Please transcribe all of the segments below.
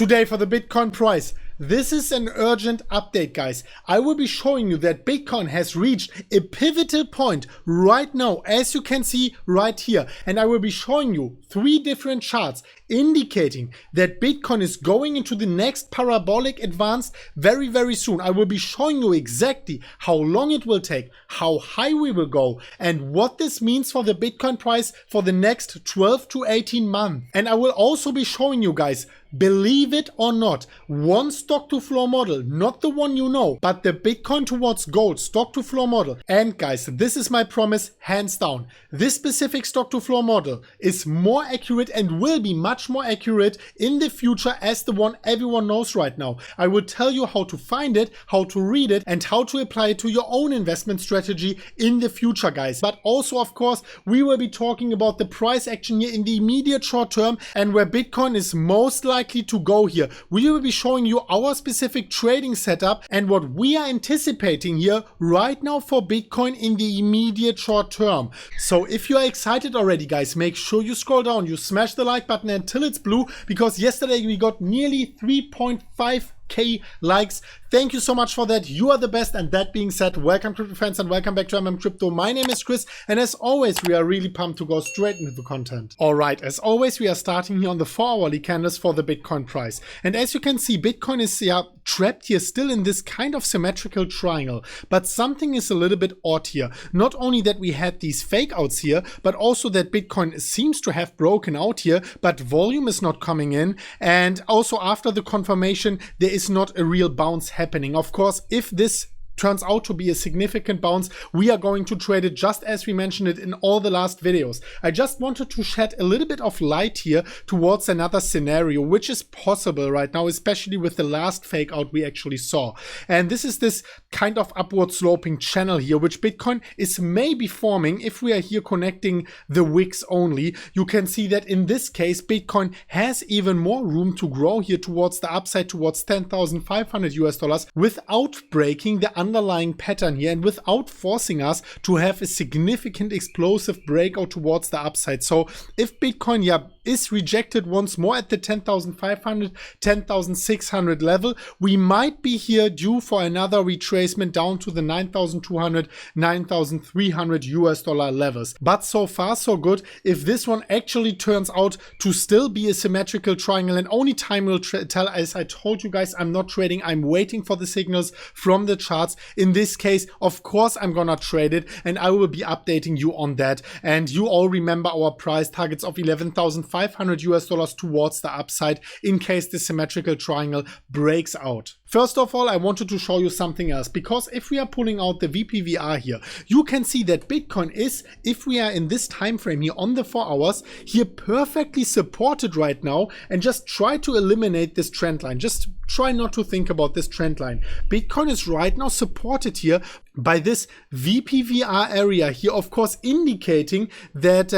Today for the Bitcoin price. This is an urgent update, guys. I will be showing you that Bitcoin has reached a pivotal point right now, as you can see right here. And I will be showing you 3 different charts indicating that Bitcoin is going into the next parabolic advance very, very soon. I will be showing you exactly how long it will take, how high we will go, and what this means for the Bitcoin price for the next 12 to 18 months. And I will also be showing you guys, believe it or not, one stock to flow model, not the one you know, but the Bitcoin towards gold stock to flow model. And guys, this is my promise, hands down. This specific stock to flow model is more accurate and will be much more accurate in the future as the one everyone knows right now. I will tell you how to find it, how to read it, and how to apply it to your own investment strategy in the future, guys. But also, of course, we will be talking about the price action here in the immediate short term and where Bitcoin is most likely to go here. We will be showing you our specific trading setup and what we are anticipating here right now for Bitcoin in the immediate short term. So if you are excited already, guys, make sure you scroll down, you smash the like button until it's blue, because yesterday we got nearly 3.5K likes. Thank you so much for that. You are the best. And that being said, welcome crypto fans and welcome back to MMCrypto. My name is Chris, and as always, we are really pumped to go straight into the content. All right, as always, we are starting here on the 4-hourly candles for the Bitcoin price. And as you can see, Bitcoin is trapped here still in this kind of symmetrical triangle. But something is a little bit odd here. Not only that we had these fake outs here, but also that Bitcoin seems to have broken out here, but volume is not coming in. And also after the confirmation, there is not a real bounce happening. Of course, if this turns out to be a significant bounce, we are going to trade it just as we mentioned it in all the last videos. I just wanted to shed a little bit of light here towards another scenario, which is possible right now, especially with the last fake out we actually saw. And this is this kind of upward sloping channel here, which Bitcoin is maybe forming if we are here connecting the wicks only. You can see that in this case, Bitcoin has even more room to grow here towards the upside, towards $10,500 without breaking the underlying pattern here and without forcing us to have a significant explosive breakout towards the upside. So if Bitcoin is rejected once more at the 10,500, 10,600 level, we might be here due for another retracement down to the 9,200, 9,300 US dollar levels. But so far so good. If this one actually turns out to still be a symmetrical triangle, and only time will tell, as I told you guys, I'm not trading, I'm waiting for the signals from the charts. In this case, of course, I'm gonna trade it and I will be updating you on that. And you all remember our price targets of 11,500 US dollars towards the upside in case the symmetrical triangle breaks out. First of all, I wanted to show you something else, because if we are pulling out the VPVR here, you can see that Bitcoin is, if we are in this time frame here on the 4 hours, here perfectly supported right now. And just try to eliminate this trend line. Just try not to think about this trend line. Bitcoin is right now supported here by this VPVR area here, of course, indicating that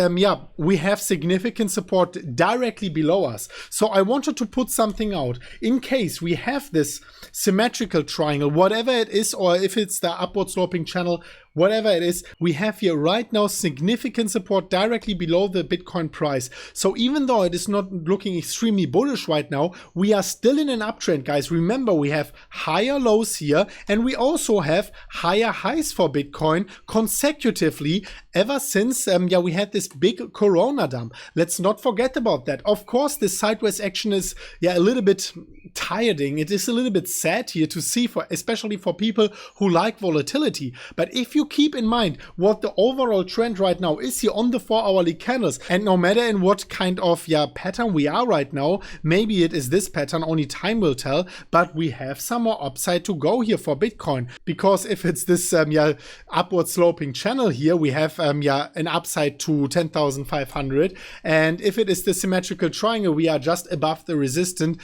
we have significant support directly below us. So I wanted to put something out in case we have this symmetrical triangle, whatever it is, or if it's the upward sloping channel, whatever it is, we have here right now significant support directly below the Bitcoin price. So even though it is not looking extremely bullish right now, we are still in an uptrend, guys. Remember, we have higher lows here and we also have higher highs for Bitcoin consecutively ever since we had this big Corona dump. Let's not forget about that. Of course, this sideways action is a little bit tiring. It is a little bit sad here to see, especially for people who like volatility. But if you keep in mind what the overall trend right now is here on the 4-hourly candles, and no matter in what kind of pattern we are right now, maybe it is this pattern, only time will tell, but we have some more upside to go here for Bitcoin. Because if it's this upward sloping channel here, we have an upside to 10,500, and if it is the symmetrical triangle, we are just above the resistance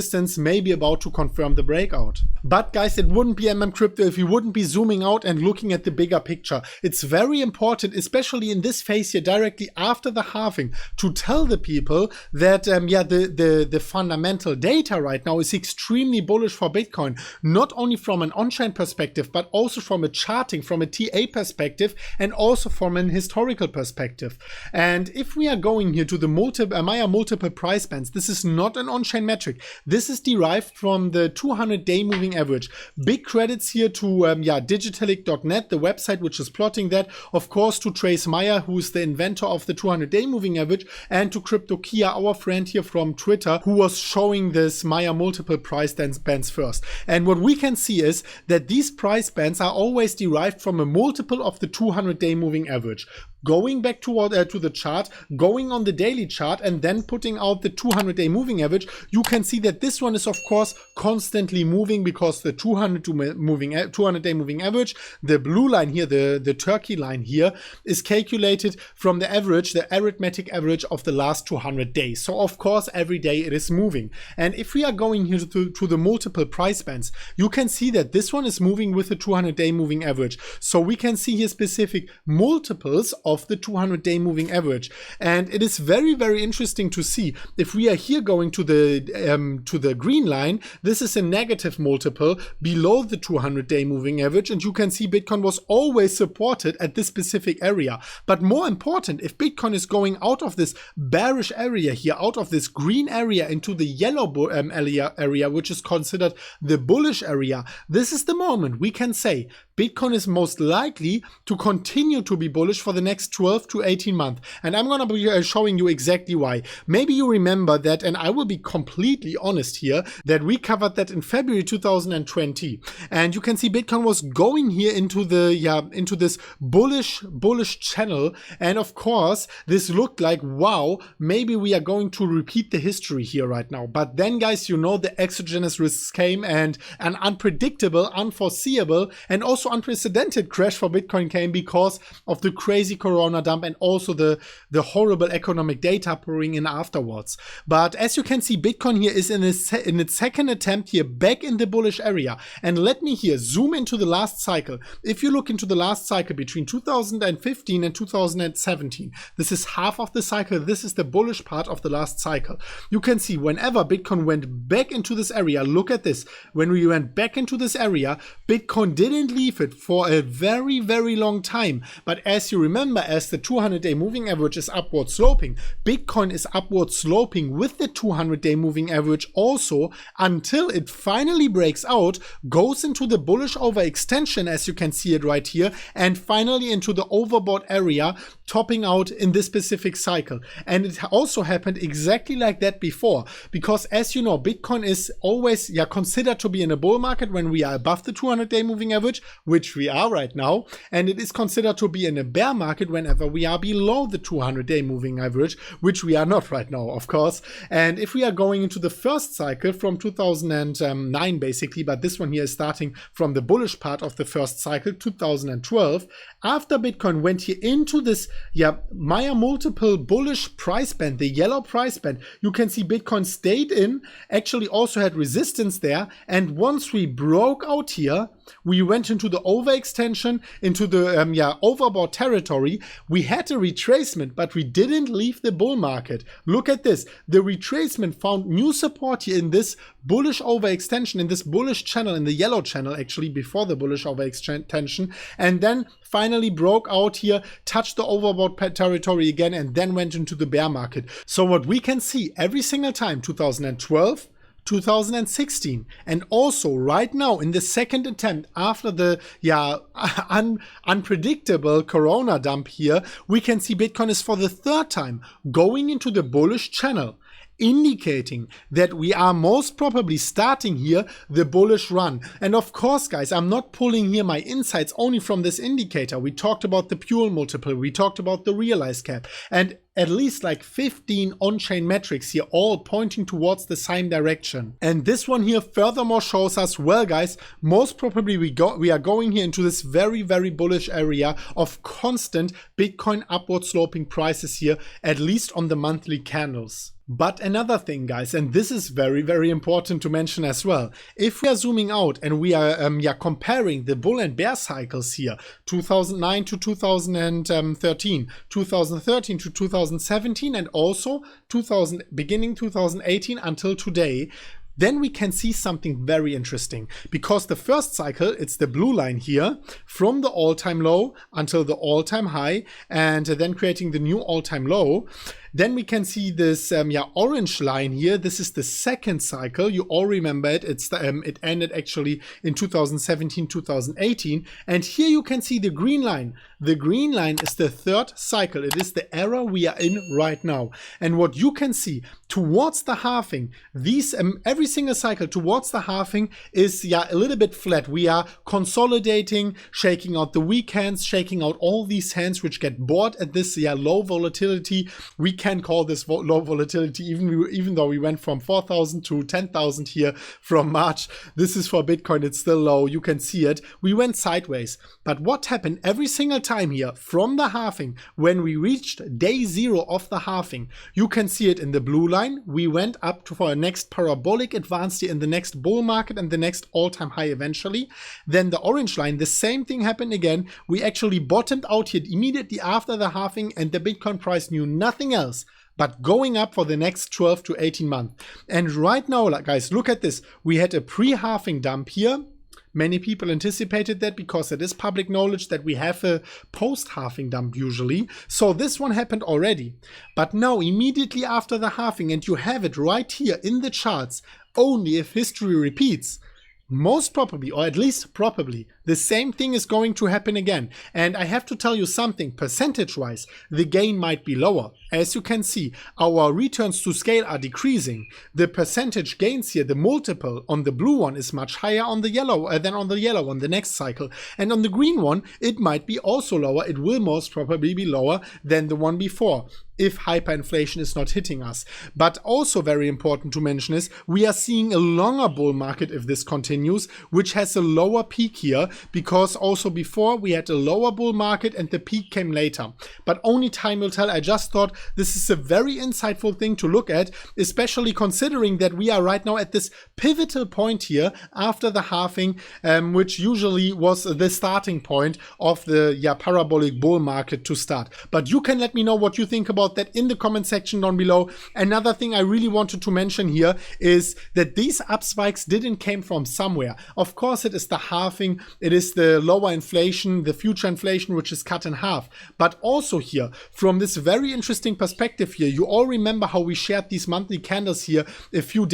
resistance, maybe about to confirm the breakout. But guys, it wouldn't be MMCrypto if you wouldn't be zooming out and looking at the bigger picture. It's very important, especially in this phase here directly after the halving, to tell the people that the fundamental data right now is extremely bullish for Bitcoin, not only from an on-chain perspective, but also from a charting, from a TA perspective, and also from an historical perspective. And if we are going here to the Maya multiple price bands, this is not an on-chain metric. This is derived from the 200-day moving average. Big credits here to digitalic.net, the website which is plotting that, of course to Trace Maya, who is the inventor of the 200-day moving average, and to CryptoKia, our friend here from Twitter, who was showing this Maya multiple price bands first. And what we can see is that these price bands are always derived from a multiple of the 200-day moving average. Going back to the chart, going on the daily chart, and then putting out the 200-day moving average, you can see that this one is of course constantly moving, because the 200-day moving average, the blue line here, the turkey line here, is calculated from the average, the arithmetic average of the last 200 days. So of course every day it is moving. And if we are going here to the multiple price bands, you can see that this one is moving with the 200-day moving average. So we can see here specific multiples of the 200-day moving average. And it is very, very interesting to see. If we are here going to the green line, this is a negative multiple below the 200-day moving average, and you can see Bitcoin was always supported at this specific area. But more important, if Bitcoin is going out of this bearish area here, out of this green area into the yellow area, which is considered the bullish area, this is the moment we can say Bitcoin is most likely to continue to be bullish for the next 12 to 18 months. And I'm going to be showing you exactly why. Maybe you remember that, and I will be completely honest here, that we covered that in February 2020. And you can see Bitcoin was going here into this bullish channel. And of course, this looked like, wow, maybe we are going to repeat the history here right now. But then, guys, you know, the exogenous risks came, and an unpredictable, unforeseeable, and also unprecedented crash for Bitcoin came because of the crazy corona dump and also the horrible economic data pouring in afterwards. But as you can see, Bitcoin here is in its second attempt here back in the bullish area. And let me here zoom into the last cycle. If you look into the last cycle between 2015 and 2017, this is half of the cycle. This is the bullish part of the last cycle. You can see whenever Bitcoin went back into this area, look at this. When we went back into this area, Bitcoin didn't leave it for a very, very long time. But as you remember, as the 200-day moving average is upward sloping, Bitcoin is upward sloping with the 200-day moving average also, until it finally breaks out, goes into the bullish overextension, as you can see it right here, and finally into the overbought area, topping out in this specific cycle. And it also happened exactly like that before, because as you know, Bitcoin is always considered to be in a bull market when we are above the 200-day moving average, which we are right now, and it is considered to be in a bear market whenever we are below the 200-day moving average, which we are not right now, of course. And if we are going into the first cycle from 2009 basically, but this one here is starting from the bullish part of the first cycle, 2012, after Bitcoin went here into this Maya multiple bullish price band, the yellow price band, you can see Bitcoin stayed in, actually also had resistance there, and once we broke out here, we went into the overextension, into the overbought territory. We had a retracement, but we didn't leave the bull market. Look at this. The retracement found new support here in this bullish overextension, in this bullish channel, in the yellow channel actually, before the bullish overextension, and then finally broke out here, touched the overbought territory again, and then went into the bear market. So what we can see every single time, 2012, 2016, and also right now in the second attempt after the unpredictable corona dump here, we can see Bitcoin is for the third time going into the bullish channel, indicating that we are most probably starting here the bullish run. And of course, guys, I'm not pulling here my insights only from this indicator. We talked about the Puell multiple, we talked about the realized cap, and at least like 15 on-chain metrics here, all pointing towards the same direction. And this one here furthermore shows us, well guys, most probably we are going here into this very, very bullish area of constant Bitcoin upward sloping prices here, at least on the monthly candles. But another thing, guys, and this is very, very important to mention as well. If we are zooming out and we are comparing the bull and bear cycles here, 2009 to 2013, 2013 to 2017, and also beginning 2018 until today, then we can see something very interesting, because the first cycle, it's the blue line here, from the all-time low until the all-time high, and then creating the new all-time low. Then we can see this orange line here. This is the second cycle. You all remember it. It ended actually in 2017, 2018. And here you can see the green line. The green line is the third cycle. It is the era we are in right now. And what you can see towards the halving, these every single cycle towards the halving is a little bit flat. We are consolidating, shaking out the weak hands, shaking out all these hands which get bought at this low volatility. We can call this low volatility even though we went from 4,000 to 10,000 here from March. This is for Bitcoin, it's still low, you can see it. We went sideways. But what happened every single time here from the halving, when we reached day 0 of the halving, you can see it in the blue line. We went up for a next parabolic advance here in the next bull market and the next all-time high eventually. Then the orange line, the same thing happened again. We actually bottomed out here immediately after the halving, and the Bitcoin price knew nothing else but going up for the next 12 to 18 months. And right now, guys, look at this. We had a pre-halving dump here. Many people anticipated that because it is public knowledge that we have a post-halving dump usually. So this one happened already. But now, immediately after the halving, and you have it right here in the charts, only if history repeats, most probably, or at least probably, the same thing is going to happen again. And I have to tell you something, percentage-wise, the gain might be lower. As you can see, our returns to scale are decreasing. The percentage gains here, the multiple on the blue one is much higher on the yellow than on the yellow one, the next cycle. And on the green one, it might be also lower. It will most probably be lower than the one before, if hyperinflation is not hitting us. But also very important to mention is we are seeing a longer bull market if this continues, which has a lower peak here, because also before we had a lower bull market and the peak came later. But only time will tell. I just thought this is a very insightful thing to look at, especially considering that we are right now at this pivotal point here after the halving, which usually was the starting point of the parabolic bull market to start. But you can let me know what you think about that in the comment section down below. Another thing I really wanted to mention here is that these up spikes didn't came from somewhere. Of course, it is the halving, it is the lower inflation, the future inflation, which is cut in half. But also here, from this very interesting perspective here, you all remember how we shared these monthly candles here a few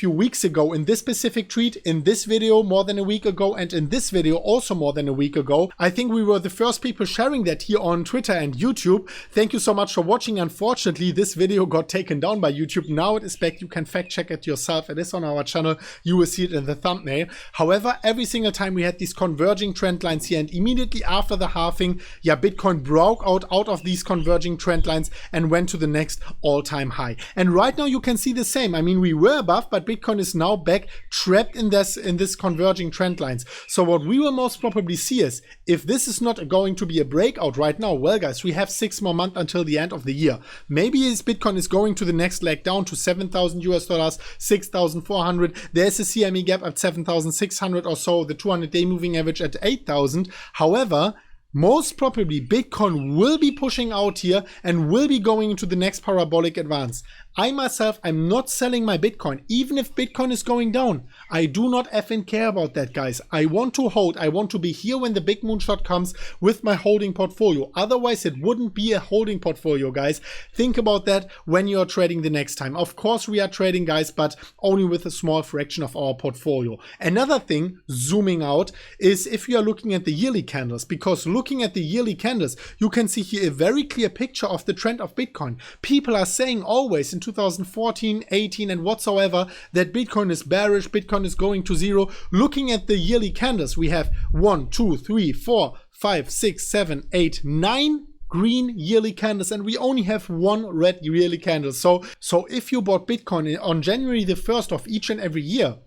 weeks ago in this specific tweet, in this video more than a week ago, and in this video also more than a week ago. I think we were the first people sharing that here on Twitter and YouTube. Thank you so much for watching. Unfortunately, this video got taken down by YouTube. Now it is back. You can fact check it yourself. It is on our channel. You will see it in the thumbnail. However, every single time we had these converging trend lines here, and immediately after the halving, Bitcoin broke out of these converging trend lines and went to the next all-time high. And right now you can see the same. I mean, we were above, but Bitcoin is now back trapped in this converging trend lines. So what we will most probably see is, if this is not going to be a breakout right now, well guys, we have 6 more months until the end of the year. Maybe Bitcoin is going to the next leg down to $7,000, 6,400. There's a CME gap at 7,600 or so, the 200-day moving average at 8,000. However, most probably Bitcoin will be pushing out here and will be going into the next parabolic advance. I myself, I'm not selling my Bitcoin. Even if Bitcoin is going down, I do not effing care about that, guys. I want to hold. I want to be here when the big moonshot comes with my holding portfolio. Otherwise, it wouldn't be a holding portfolio, guys. Think about that when you're trading the next time. Of course, we are trading, guys, but only with a small fraction of our portfolio. Another thing, zooming out, is if you are looking at the yearly candles, because looking at the yearly candles, you can see here a very clear picture of the trend of Bitcoin. People are saying always in 2014, 18 and whatsoever that Bitcoin is bearish, Bitcoin is going to zero. Looking at the yearly candles, we have 1, 2, 3, 4, 5, 6, 7, 8, 9 green yearly candles and we only have one red yearly candle. So if you bought Bitcoin on January the 1st of each and every year,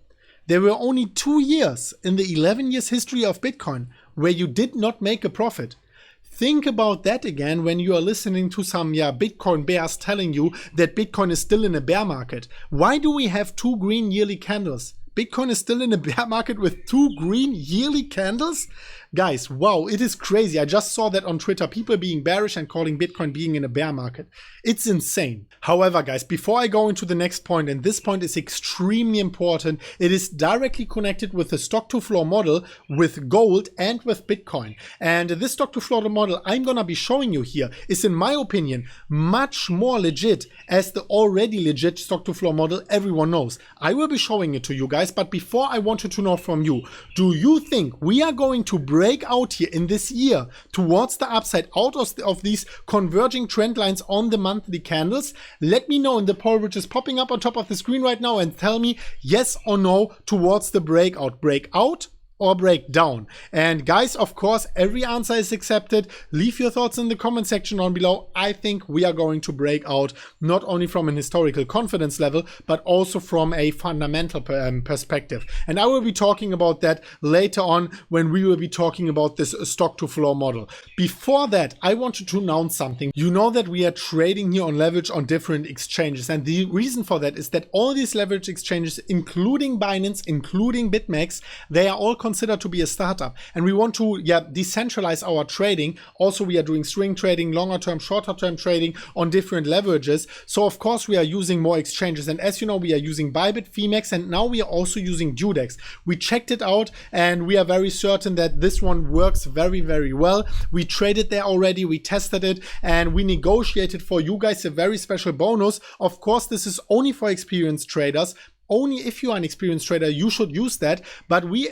there were only 2 years in the 11 years history of Bitcoin where you did not make a profit. Think about that again when you are listening to some Bitcoin bears telling you that Bitcoin is still in a bear market. Why do we have 2 green yearly candles? Bitcoin is still in a bear market with 2 green yearly candles? Guys, wow, it is crazy. I just saw that on Twitter, people being bearish and calling Bitcoin being in a bear market. It's insane. However, guys, before I go into the next point, and this point is extremely important, it is directly connected with the stock to flow model with gold and with Bitcoin. And this stock to flow model I'm gonna be showing you here is, in my opinion, much more legit as the already legit stock to flow model everyone knows. I will be showing it to you guys, but before I wanted to know from you, do you think we are going to break out here in this year towards the upside out of these converging trend lines on the monthly candles? Let me know in the poll which is popping up on top of the screen right now and tell me yes or no towards the breakout. Breakout or breakdown. And guys, of course, every answer is accepted. Leave your thoughts in the comment section down below. I think we are going to break out not only from an historical confidence level, but also from a fundamental perspective. And I will be talking about that later on when we will be talking about this stock to flow model. Before that, I wanted to announce something. You know that we are trading here on leverage on different exchanges. And the reason for that is that all these leverage exchanges, including Binance, including BitMEX, they are all considered to be a startup, and we want to decentralize our trading. Also, we are doing swing trading, longer term, shorter term trading on different leverages. So of course we are using more exchanges, and as you know, we are using Bybit, Phemex, and now we are also using DueDEX. We checked it out and we are very certain that this one works very, very well. We traded there already, we tested it, and we negotiated for you guys a very special bonus. Of course, this is only for experienced traders. Only if you are an experienced trader, you should use that. But we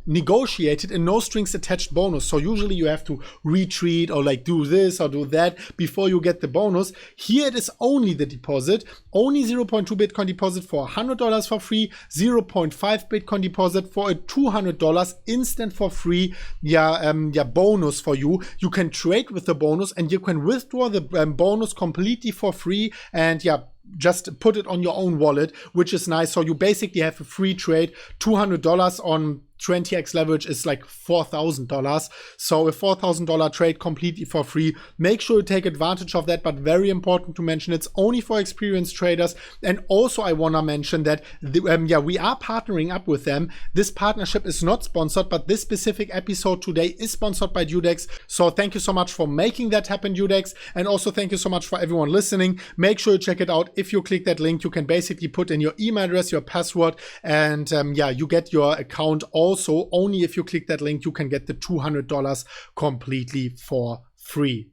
negotiated a no strings attached bonus. So usually you have to retreat or like do this or do that before you get the bonus. Here it is only the deposit, only 0.2 Bitcoin deposit for $100 for free, 0.5 Bitcoin deposit for a $200 instant for free bonus for you. You can trade with the bonus and you can withdraw the bonus completely for free and just put it on your own wallet, which is nice. So you basically have a free trade. $200 on 20x leverage is like $4,000. So a $4,000 trade completely for free. Make sure you take advantage of that, but very important to mention, it's only for experienced traders. And also I want to mention that we are partnering up with them. This partnership is not sponsored, but this specific episode today is sponsored by DueDEX. So thank you so much for making that happen, DueDEX. And also thank you so much for everyone listening. Make sure you check it out. If you click that link, you can basically put in your email address, your password, and you get your account. Also, only if you click that link, you can get the $200 completely for free.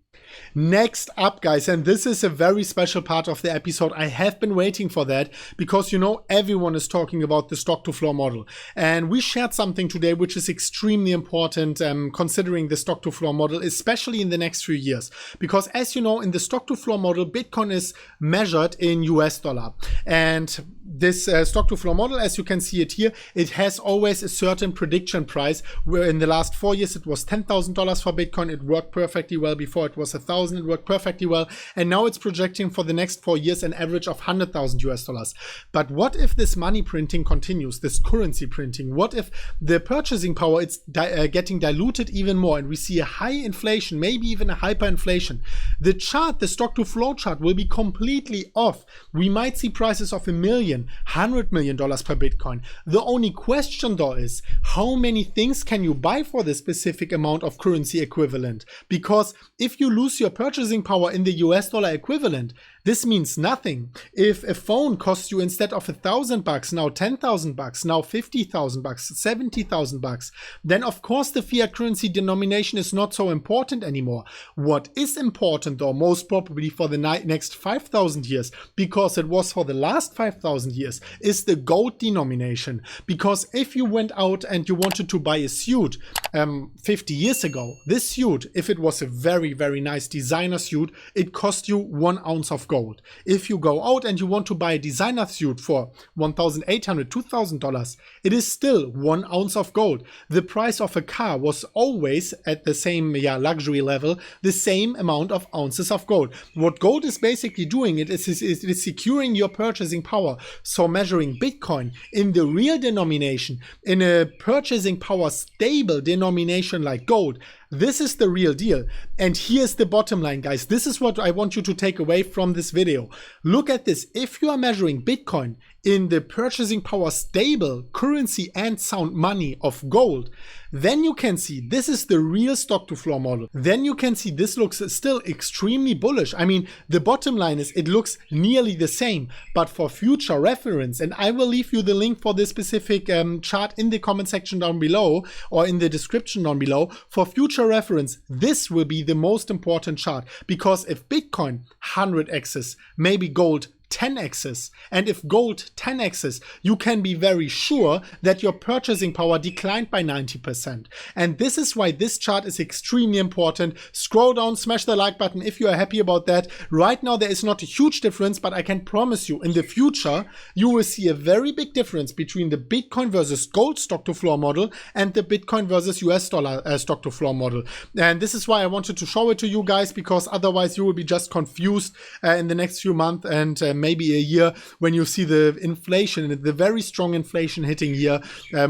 Next up, guys, and this is a very special part of the episode. I have been waiting for that because, you know, everyone is talking about the stock to flow model. And we shared something today which is extremely important considering the stock to flow model, especially in the next few years. Because as you know, in the stock to flow model, Bitcoin is measured in US dollar. And this stock to flow model, as you can see it here, it has always a certain prediction price, where in the last 4 years it was $10,000 for Bitcoin. It worked perfectly well. Before it was 1,000, it worked perfectly well. And now it's projecting for the next 4 years an average of 100,000 US dollars. But what if this money printing continues, this currency printing? What if the purchasing power is getting diluted even more and we see a high inflation, maybe even a hyperinflation? The chart, the stock to flow chart, will be completely off. We might see prices of $1 million, $100 million per Bitcoin. The only question though is, how many things can you buy for this specific amount of currency equivalent? Because if you lose your purchasing power in the US dollar equivalent, this means nothing. If a phone costs you, instead of $1,000 now $10,000, now $50,000, $70,000, then of course the fiat currency denomination is not so important anymore. What is important though, most probably for the next 5,000 years, because it was for the last 5,000 years, is the gold denomination. Because if you went out and you wanted to buy a suit 50 years ago, this suit, if it was a very, very nice designer suit, it cost you 1 ounce of gold. gold. If you go out and you want to buy a designer suit for $1,800, $2,000, it is still 1 ounce of gold. The price of a car was always at the same luxury level, the same amount of ounces of gold. What gold is basically doing, it is securing your purchasing power. So measuring Bitcoin in the real denomination, in a purchasing power stable denomination like gold, this is the real deal. And here's the bottom line, guys. This is what I want you to take away from this video. Look at this. If you are measuring Bitcoin in the purchasing power stable currency and sound money of gold, then you can see this is the real stock to floor model. Then you can see this looks still extremely bullish. I mean, the bottom line is it looks nearly the same, but for future reference, and I will leave you the link for this specific chart in the comment section down below or in the description down below. For future reference, this will be the most important chart, because if Bitcoin 100x's, maybe gold 10x's, and if gold 10x's, you can be very sure that your purchasing power declined by 90%. And this is why this chart is extremely important. Scroll down, smash the like button if you are happy about that. Right now there is not a huge difference, but I can promise you in the future you will see a very big difference between the Bitcoin versus gold stock to floor model and the Bitcoin versus US dollar stock to floor model. And this is why I wanted to show it to you guys, because otherwise you will be just confused in the next few months and maybe a year when you see the inflation, the very strong inflation hitting here,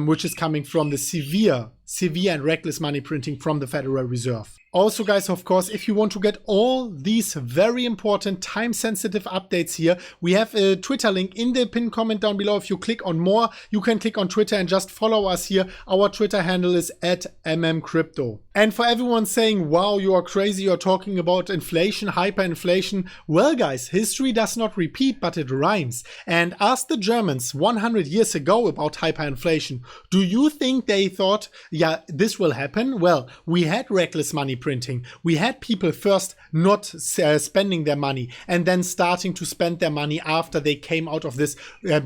which is coming from the severe and reckless money printing from the Federal Reserve. Also, guys, of course, if you want to get all these very important time-sensitive updates here, we have a Twitter link in the pinned comment down below. If you click on more, you can click on Twitter and just follow us here. Our Twitter handle is @MMCrypto. And for everyone saying, wow, you are crazy, you're talking about inflation, hyperinflation. Well, guys, history does not repeat, but it rhymes. And ask the Germans 100 years ago about hyperinflation. Do you think they thought, yeah, this will happen? Well, we had reckless money printing. We had people first not spending their money and then starting to spend their money after they came out of this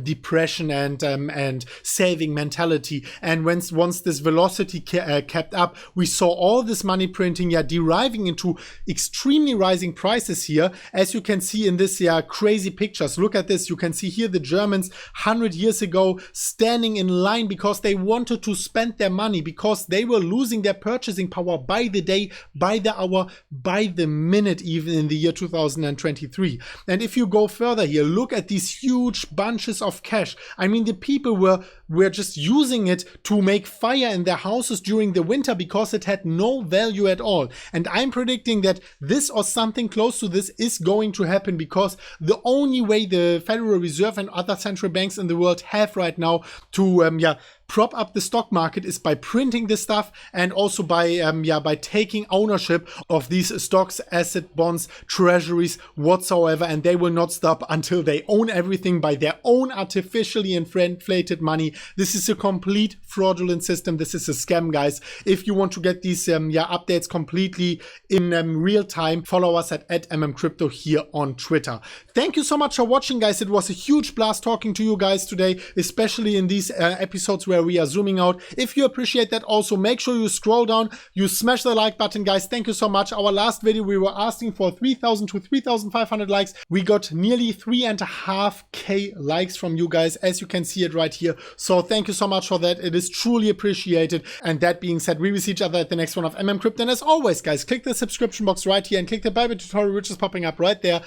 depression and saving mentality. And once this velocity kept up, we saw all this money printing deriving into extremely rising prices here. As you can see in this crazy pictures. Look at this. You can see here the Germans 100 years ago standing in line because they wanted to spend their money, because they were losing their purchasing power by the day, by the hour, by the minute, even in the year 2023. And if you go further here, look at these huge bunches of cash. I mean, the people were just using it to make fire in their houses during the winter because it had no value at all. And I'm predicting that this or something close to this is going to happen, because the only way the Federal Reserve and other central banks in the world have right now to prop up the stock market is by printing this stuff, and also by taking ownership of these stocks, asset, bonds, treasuries, whatsoever. And they will not stop until they own everything by their own artificially inflated money. This is a complete fraudulent system. This is a scam, guys. If you want to get these updates completely in real time, follow us at MMCrypto here on Twitter. Thank you so much for watching, guys. It was a huge blast talking to you guys today, especially in these episodes where we are zooming out. If you appreciate that, also make sure you scroll down, you smash the like button, guys. Thank you so much. Our last video, we were asking for 3,000 to 3,500 likes. We got nearly 3.5K likes from you guys, as you can see it right here. So thank you so much for that. It is truly appreciated. And that being said, we will see each other at the next one of MMCrypto. And as always, guys, click the subscription box right here and click the Bybit tutorial, which is popping up right there.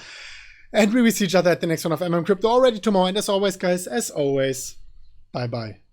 And we will see each other at the next one of MMCrypto already tomorrow. And as always, guys, bye-bye.